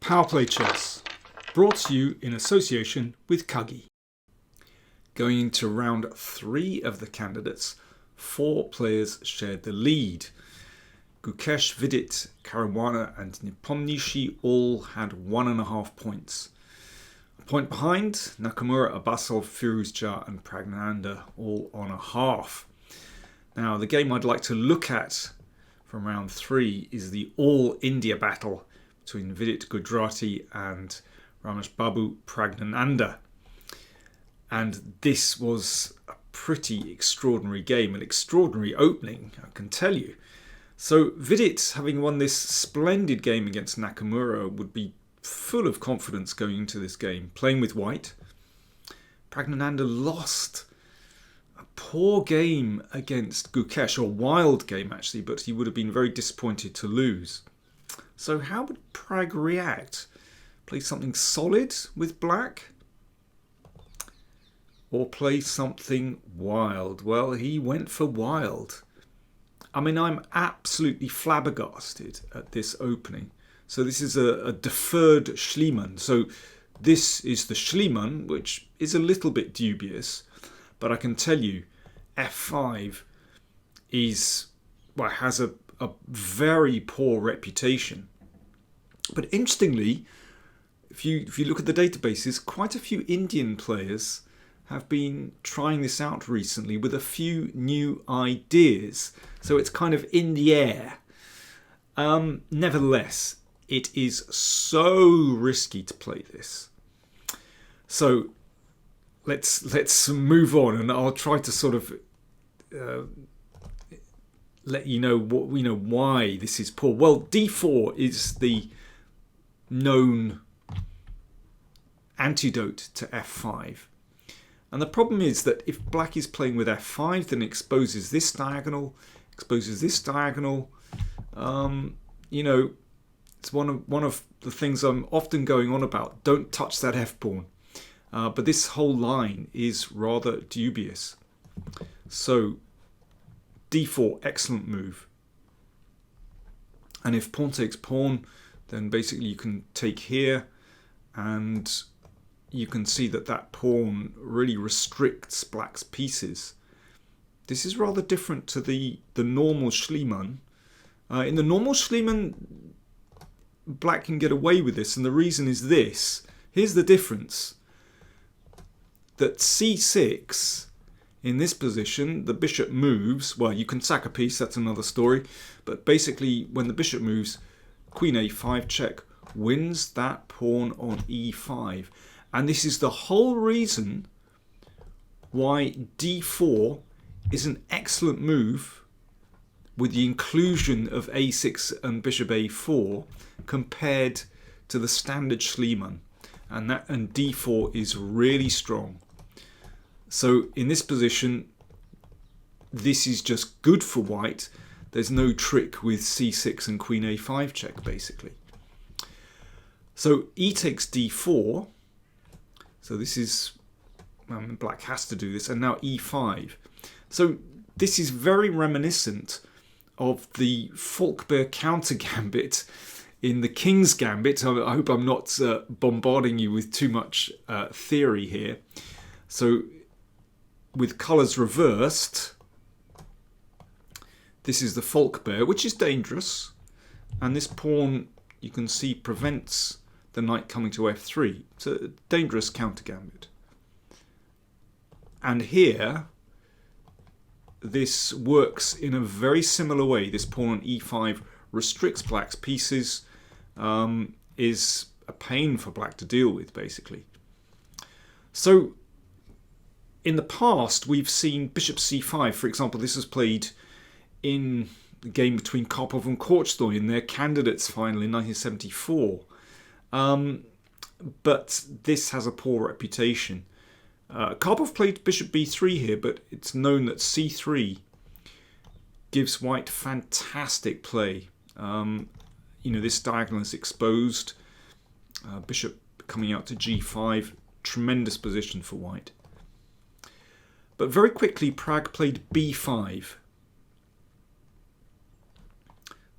PowerPlayChess, brought to you in association with Kagi. Going into round 3 of the candidates, 4 players shared the lead. Gukesh, Vidit, Caruana and Nepomniachtchi all had 1.5 points. A point behind, Nakamura, Abbasov, Firuzja and Praggnanandhaa all on a half. Now the game I'd like to look at from round 3 is the All India battle between Vidit Gujrathi and Rameshbabu Praggnanandhaa. And this was a pretty extraordinary game, an extraordinary opening, I can tell you. So Vidit, having won this splendid game against Nakamura, would be full of confidence going into this game, playing with white. Praggnanandhaa lost a poor game against Gukesh, or wild game actually, but he would have been very disappointed to lose. So how would Prag react? Play something solid with black? Or play something wild? Well, he went for wild. I mean, I'm absolutely flabbergasted at this opening. So this is a deferred Schliemann. So this is the Schliemann, which is a little bit dubious. But I can tell you, F5 has a very poor reputation. But interestingly, if you look at the databases, quite a few Indian players have been trying this out recently with a few new ideas. So it's kind of in the air. Nevertheless, it is so risky to play this. So let's move on, and I'll try to sort of let you know why this is poor. Well, d4 is the known antidote to f5. And the problem is that if black is playing with f5, then it exposes this diagonal, it's one of the things I'm often going on about. Don't touch that f-pawn. But this whole line is rather dubious. So d4, excellent move. And if pawn takes pawn, then basically you can take here, and you can see that pawn really restricts black's pieces. This is rather different to the normal Schliemann. In the normal Schliemann, black can get away with this, and the reason is this. Here's the difference. That c6, in this position, the bishop moves. Well, you can sack a piece, that's another story. But basically, when the bishop moves, queen a5 check wins that pawn on e5. And this is the whole reason why d4 is an excellent move with the inclusion of a6 and bishop a4 compared to the standard Schliemann. And d4 is really strong. So in this position, this is just good for white. There's no trick with c6 and queen a5 check, basically. So e takes d4. So this is, black has to do this, and now e5. So this is very reminiscent of the Falkbeer counter gambit in the King's Gambit. I hope I'm not bombarding you with too much theory here. So with colours reversed, this is the Falkbeer, which is dangerous. And this pawn, you can see, prevents the knight coming to f3. It's a dangerous counter gambit. And here, this works in a very similar way. This pawn on e5 restricts black's pieces, is a pain for black to deal with, basically. So in the past, we've seen bishop c5. For example, this was played in the game between Karpov and Korchnoi in their candidates final in 1974. But this has a poor reputation. Karpov played bishop b3 here, but it's known that c3 gives white fantastic play. This diagonal is exposed. Bishop coming out to g5. Tremendous position for white. But very quickly, Prag played b5.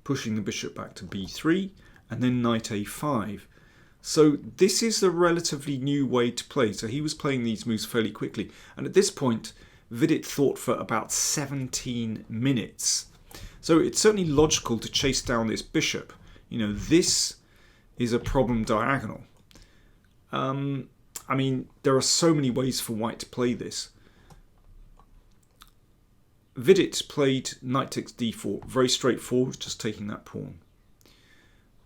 Pushing the bishop back to b3, and then knight a5. So this is a relatively new way to play. So he was playing these moves fairly quickly. And at this point, Vidit thought for about 17 minutes. So it's certainly logical to chase down this bishop. This is a problem diagonal. I mean, there are so many ways for white to play this. Vidit played knight takes d4, very straightforward, just taking that pawn.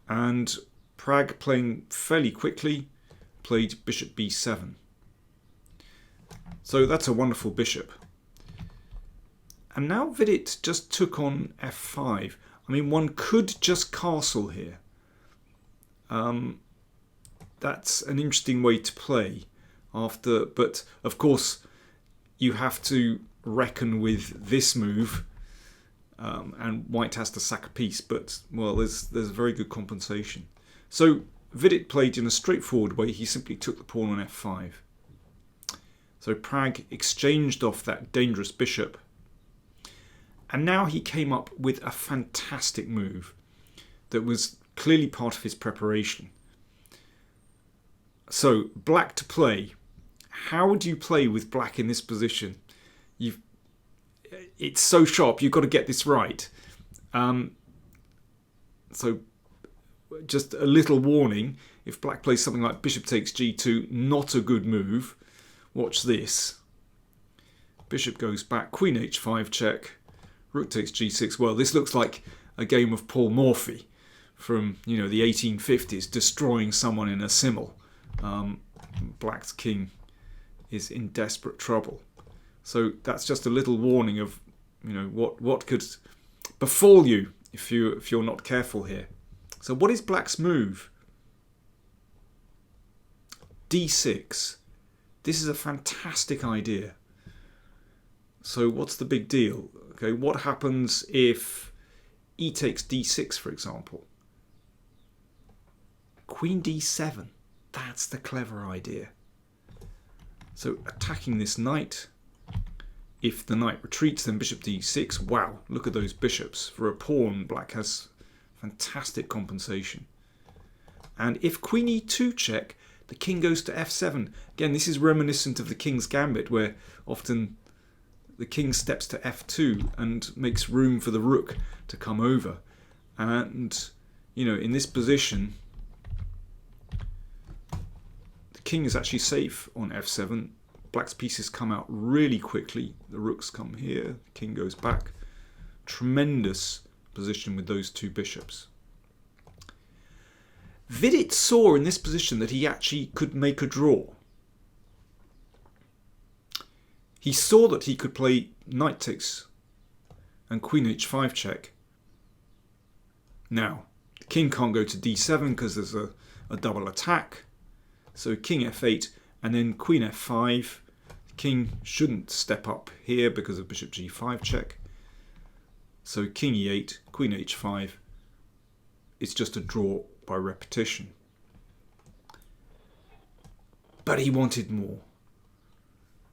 And Prag, playing fairly quickly, played bishop b7. So that's a wonderful bishop. And now Vidit just took on f5. I mean, one could just castle here. That's an interesting way to play but of course you have to reckon with this move, and white has to sack a piece, but well, there's very good compensation. So Vidit played in a straightforward way. He simply took the pawn on f5. So Prag exchanged off that dangerous bishop, and now he came up with a fantastic move that was clearly part of his preparation. So black to play. How would you play with black in this position? It's so sharp, you've got to get this right. So just a little warning, if black plays something like bishop takes g2, not a good move. Watch this. Bishop goes back, queen h5 check, rook takes g6. Well, this looks like a game of Paul Morphy from the 1850s, destroying someone in a simile. Black's king is in desperate trouble. So that's just a little warning of what could befall you if you're not careful here. So what is black's move? d6. This is a fantastic idea. So what's the big deal? Okay, what happens if e takes d6, for example? Queen d7. That's the clever idea. So attacking this knight. If the knight retreats, then bishop d6. Wow, look at those bishops. For a pawn, black has fantastic compensation. And if queen e2 check, the king goes to f7. Again, this is reminiscent of the king's gambit, where often the king steps to f2 and makes room for the rook to come over. And, in this position, the king is actually safe on f7. Black's pieces come out really quickly. The rooks come here, the king goes back. Tremendous position with those two bishops. Vidit saw in this position that he actually could make a draw. He saw that he could play knight takes and queen h5 check. Now, the king can't go to d7 because there's a double attack. So king f8 and then queen f5. The king shouldn't step up here because of bishop g5 check. So king e8, queen h5. It's just a draw by repetition. But he wanted more.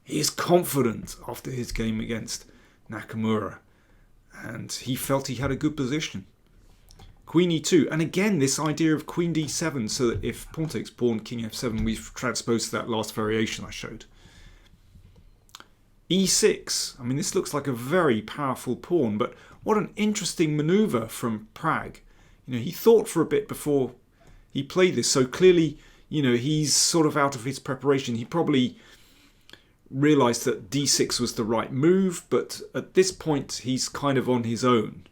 He is confident after his game against Nakamura, and he felt he had a good position. Queen e2, and again this idea of queen d7, so that if pawn takes pawn, king f7, we've transposed that last variation I showed. e6, I mean this looks like a very powerful pawn, but what an interesting maneuver from Prag. He thought for a bit before he played this, so clearly, he's sort of out of his preparation. He probably realised that d6 was the right move, but at this point he's kind of on his own.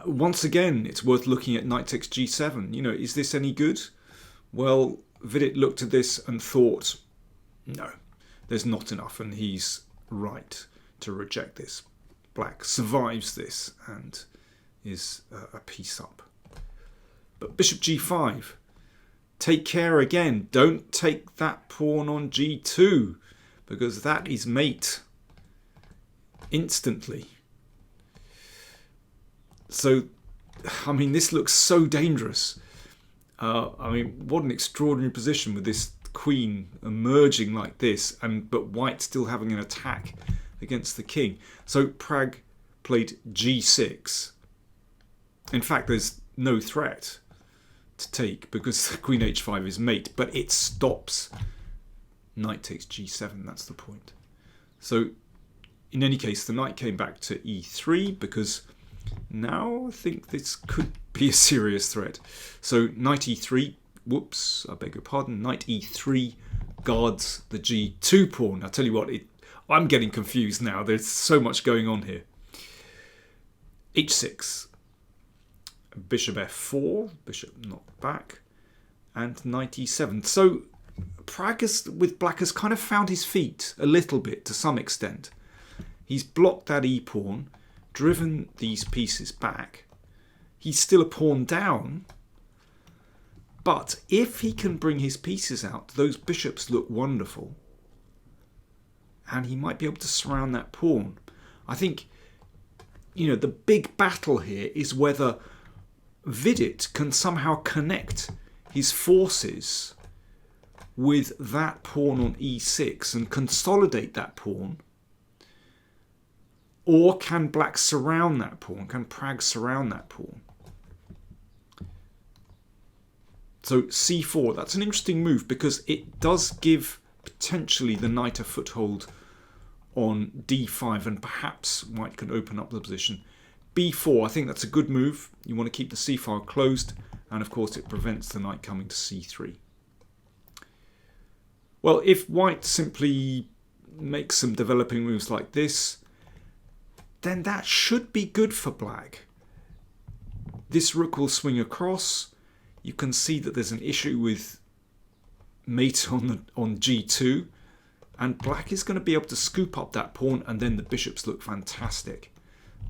Once again, it's worth looking at knight takes g7. Is this any good? Well, Vidit looked at this and thought, no, there's not enough, and he's right to reject this. Black survives this and is a piece up. But bishop g5. Take care again. Don't take that pawn on g2 because that is mate instantly. So, I mean, this looks so dangerous. What an extraordinary position with this queen emerging like this, but white still having an attack against the king. So Prag played g6. In fact, there's no threat to take because queen h5 is mate, but it stops knight takes g7. That's the point. So in any case, the knight came back to e3 because now I think this could be a serious threat. So knight e3, whoops, I beg your pardon, knight e3 guards the g2 pawn. I'll tell you what, I'm getting confused now. There's so much going on here. h6, bishop f4, bishop knocked back, and knight e7. So Prag with black has kind of found his feet a little bit to some extent. He's blocked that e-pawn, driven these pieces back. He's still a pawn down, but if he can bring his pieces out, those bishops look wonderful, and he might be able to surround that pawn. I think, you know, the big battle here is whether Vidit can somehow connect his forces with that pawn on e6 and consolidate that pawn, or can black surround that pawn? Can Prag surround that pawn? So c4, that's an interesting move because it does give potentially the knight a foothold on d5, and perhaps white can open up the position. b4, I think that's a good move. You want to keep the c file closed, and of course it prevents the knight coming to c3. Well, if white simply makes some developing moves like this, then that should be good for black. This rook will swing across. You can see that there's an issue with mate on g2, and black is going to be able to scoop up that pawn, and then the bishops look fantastic.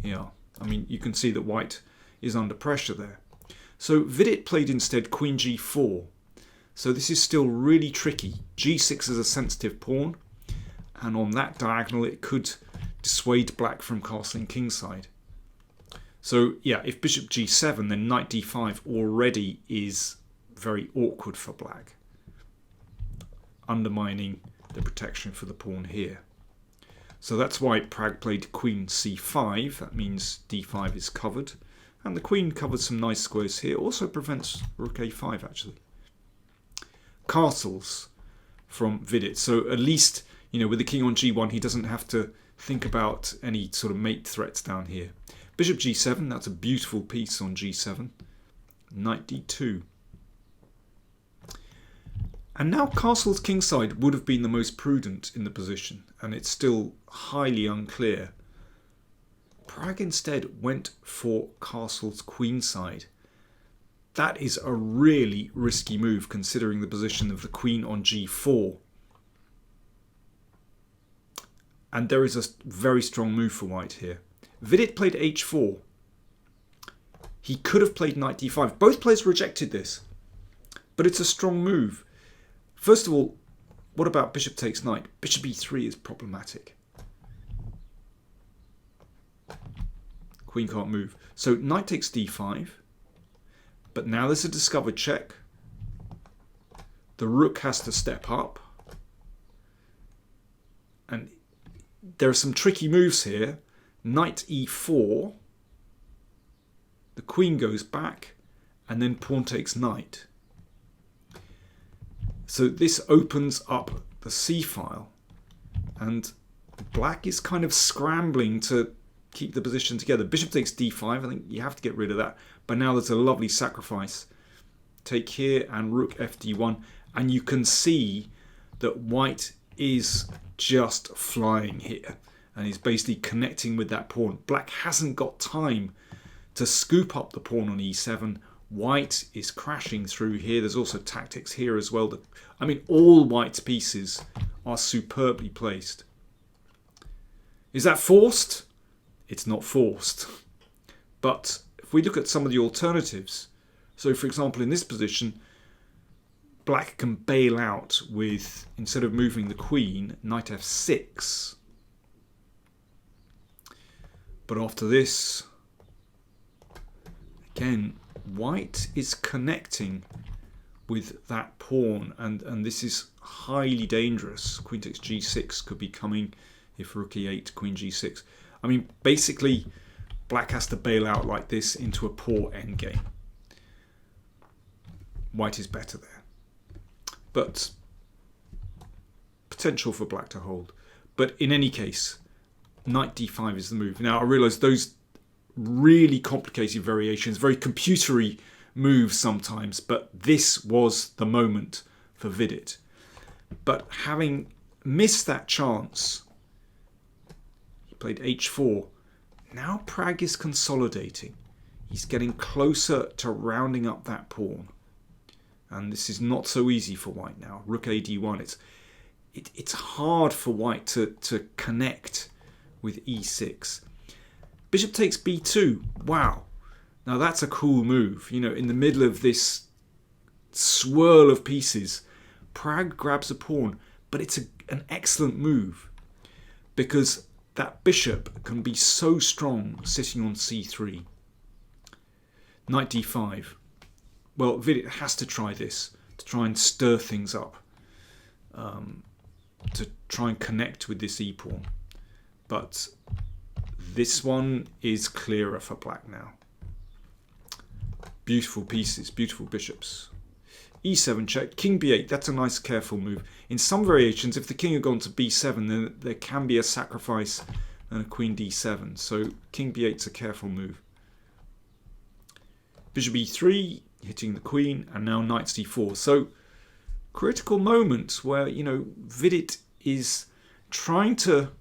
Yeah, I mean, you can see that white is under pressure there. So Vidit played instead queen g4. So this is still really tricky. g6 is a sensitive pawn, and on that diagonal it could dissuade black from castling kingside. So yeah, if bishop g7, then knight d5 already is very awkward for black, undermining the protection for the pawn here. So that's why Prag played queen c5. That means d5 is covered, and the queen covered some nice squares here. Also prevents rook a5 actually. Castles from Vidit. So at least, you know, with the king on g1, he doesn't have to think about any sort of mate threats down here. Bishop g7, that's a beautiful piece on g7. Knight d2. And now castles kingside would have been the most prudent in the position, and it's still highly unclear. Prag instead went for castles queenside. That is a really risky move considering the position of the queen on g4. And there is a very strong move for white here. Vidit played h4. He could have played knight d5. Both players rejected this, but it's a strong move. First of all, what about bishop takes knight? Bishop e3 is problematic. Queen can't move. So knight takes d5. But now there's a discovered check. The rook has to step up. And there are some tricky moves here. Knight e4. The queen goes back. And then pawn takes knight. So this opens up the c-file. And black is kind of scrambling to keep the position together. Bishop takes d5. I think you have to get rid of that. But now there's a lovely sacrifice. Take here and rook fd1. And you can see that white is just flying here. And he's basically connecting with that pawn. Black hasn't got time to scoop up the pawn on e7. White is crashing through here. There's also tactics here as well. I mean, all white's pieces are superbly placed. Is that forced? It's not forced. But if we look at some of the alternatives, so for example in this position, black can bail out with, instead of moving the queen, knight f6. But after this, again, white is connecting with that pawn, and this is highly dangerous. Queen takes g6 could be coming if rook e8, queen g6. I mean, basically, black has to bail out like this into a poor endgame. white is better there. But potential for black to hold. But in any case, knight d5 is the move. Now I realise those really complicated variations, very computery moves sometimes, but this was the moment for Vidit. But having missed that chance, he played h4. Now Prag is consolidating. He's getting closer to rounding up that pawn. And this is not so easy for white now. Rook a d1. It's hard for white to connect with e6. Bishop takes b2. Wow. Now that's a cool move. You know, in the middle of this swirl of pieces, Prag grabs a pawn. But it's an excellent move because that bishop can be so strong sitting on c3. Knight d5. Well, Vidit has to try this to try and stir things up, to try and connect with this e-pawn. But this one is clearer for black now. Beautiful pieces, beautiful bishops. e7 check, king b8, that's a nice careful move. In some variations, if the king had gone to b7, then there can be a sacrifice and a queen d7. So king b8's a careful move. Bishop e3, hitting the queen, and now knight c4. So critical moment where, you know, Vidit is trying to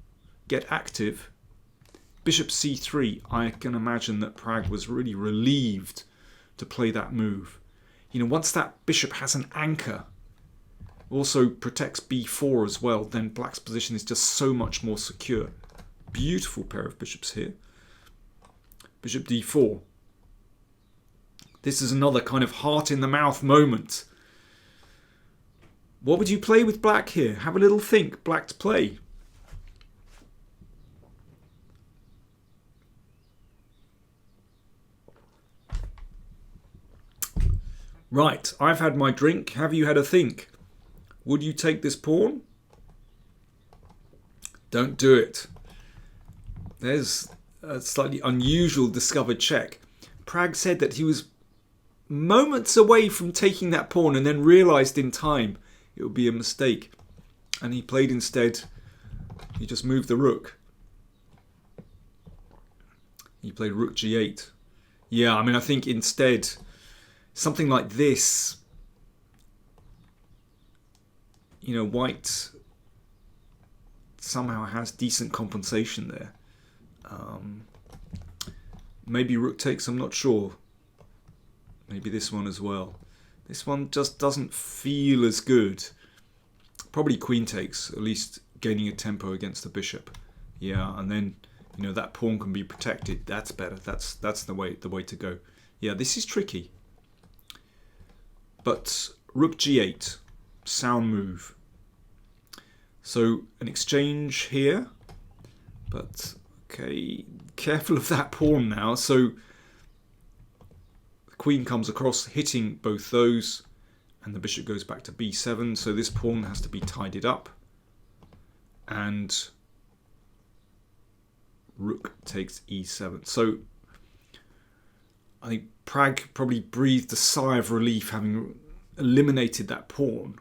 get active. Bishop c3, I can imagine that Prag was really relieved to play that move. You know, once that bishop has an anchor, also protects b4 as well, then black's position is just so much more secure. Beautiful pair of bishops here. Bishop d4. This is another kind of heart in the mouth moment. What would you play with black here? Have a little think. Black to play. Right, I've had my drink. Have you had a think? Would you take this pawn? Don't do it. There's a slightly unusual discovered check. Prag said that he was moments away from taking that pawn and then realised in time it would be a mistake. And he played instead, he just moved the rook. He played rook g8. Yeah, I mean, I think instead something like this, you know, white somehow has decent compensation there. Maybe rook takes, I'm not sure. Maybe this one as well. This one just doesn't feel as good. Probably queen takes, at least gaining a tempo against the bishop. Yeah, and then, you know, that pawn can be protected. That's better. That's the way to go. Yeah, this is tricky. But rook g8, sound move. So an exchange here, but okay, careful of that pawn now. So the queen comes across, hitting both those, and the bishop goes back to b7. So this pawn has to be tidied up, and rook takes e7. So I think Prag probably breathed a sigh of relief having eliminated that pawn,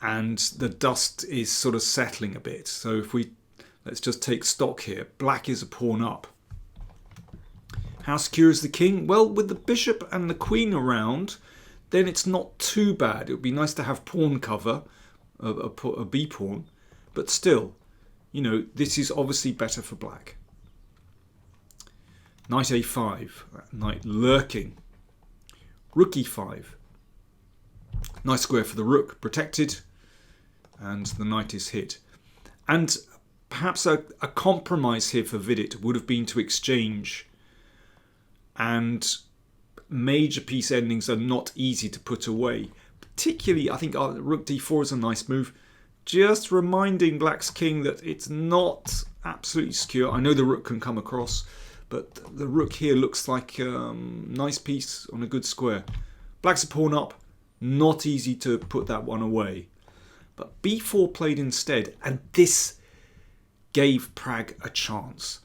and the dust is sort of settling a bit. So if let's just take stock here. Black is a pawn up. How secure is the king? Well, with the bishop and the queen around, then it's not too bad. It would be nice to have pawn cover, a b pawn, but still, you know, this is obviously better for black. Knight a5, knight lurking. Rook e5. Nice square for the rook, protected, and the knight is hit. And perhaps a compromise here for Vidit would have been to exchange, and major piece endings are not easy to put away. Particularly, I think rook d4 is a nice move. Just reminding black's king that it's not absolutely secure. I know the rook can come across, but the rook here looks like a nice piece on a good square. Black's a pawn up. Not easy to put that one away. But b4 played instead, and this gave Prag a chance.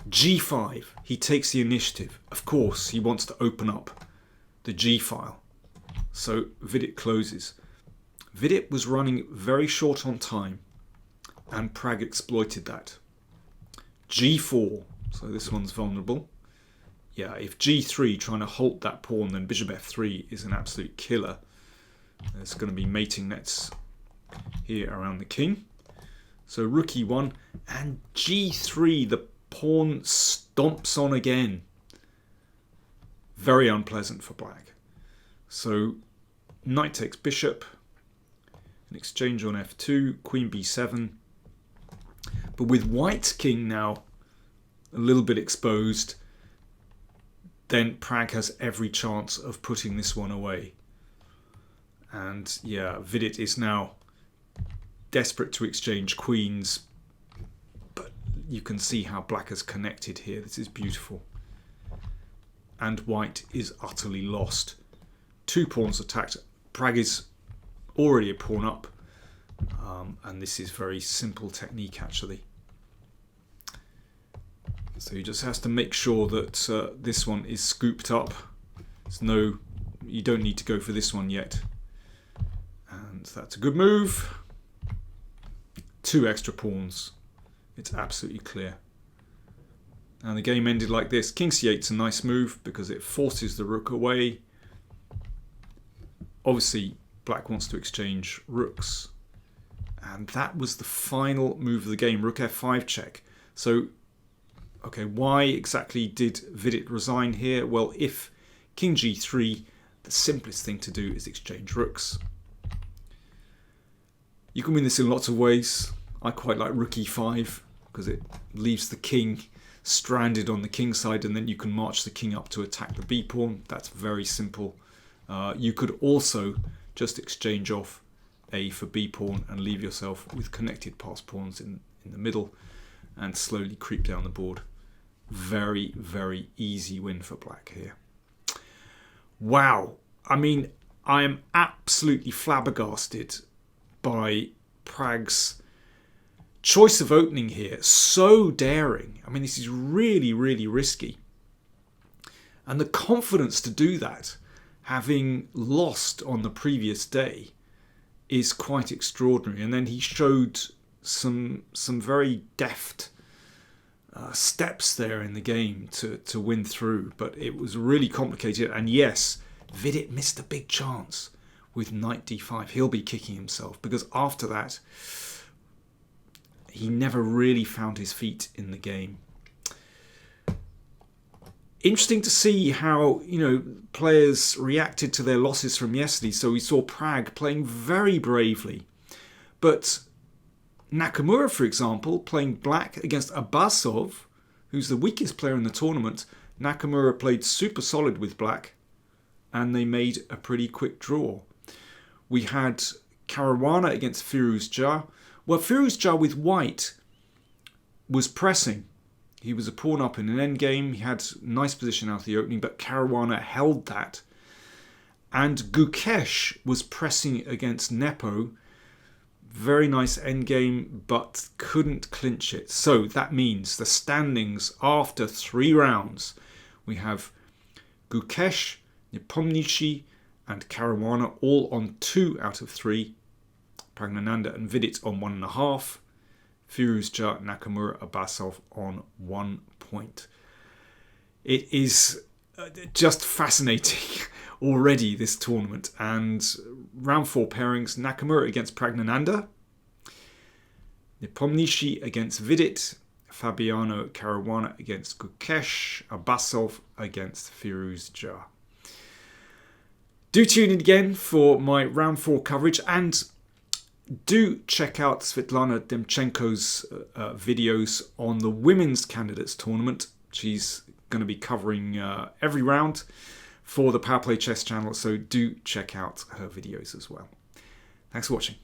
g5, he takes the initiative. Of course, he wants to open up the G file. So Vidit closes. Vidit was running very short on time, and Prag exploited that. G4, so this one's vulnerable. Yeah, if G3 trying to halt that pawn, then bishop F3 is an absolute killer. There's going to be mating nets here around the king. So rook E1 and G3, the pawn stomps on again. Very unpleasant for black. So knight takes bishop, an exchange on F2, queen B7. But with white's king now a little bit exposed, then Prag has every chance of putting this one away. And yeah, Vidit is now desperate to exchange queens, but you can see how black has connected here. This is beautiful. And white is utterly lost. 2 pawns attacked. Prag is already a pawn up, and this is very simple technique actually. So he just has to make sure that this one is scooped up. You don't need to go for this one yet. And that's a good move. 2 extra pawns. It's absolutely clear. And the game ended like this. King C8's a nice move because it forces the rook away. Obviously, black wants to exchange rooks. And that was the final move of the game. Rook F5 check. So, okay, why exactly did Vidit resign here? Well, if King G3, the simplest thing to do is exchange rooks. You can win this in lots of ways. I quite like Rook E5 because it leaves the king stranded on the king side, and then you can march the king up to attack the B pawn. That's very simple. You could also just exchange off A for B pawn and leave yourself with connected pass pawns in the middle and slowly creep down the board. Very, very easy win for black here. Wow. I mean, I am absolutely flabbergasted by Prag's choice of opening here. So daring. I mean, this is really, really risky. And the confidence to do that, having lost on the previous day, is quite extraordinary. And then he showed some very deft steps there in the game to win through. But it was really complicated. And yes, Vidit missed a big chance with knight d5. He'll be kicking himself because after that, he never really found his feet in the game. Interesting to see how, players reacted to their losses from yesterday. So we saw Prag playing very bravely. But Nakamura, for example, playing black against Abbasov, who's the weakest player in the tournament. Nakamura played super solid with black, and they made a pretty quick draw. We had Caruana against Firuzja. Well, Firuzja with white was pressing. He was a pawn up in an endgame. He had nice position out of the opening, but Caruana held that. And Gukesh was pressing against Nepo. Very nice endgame, but couldn't clinch it. So that means the standings after 3 rounds. We have Gukesh, Nepomniachtchi, and Caruana all on 2 out of 3. Praggnanandhaa and Vidit on 1.5. Firuzja, Nakamura, Abbasov on 1 point. It is just fascinating already, this tournament. And round 4 pairings, Nakamura against Praggnanandhaa, Nepomniachtchi against Vidit, Fabiano Caruana against Gukesh, Abbasov against Firuzja. Do tune in again for my round 4 coverage, and do check out Svetlana Demchenko's videos on the women's candidates tournament. She's going to be covering every round for the PowerPlayChess channel, so do check out her videos as well. Thanks for watching.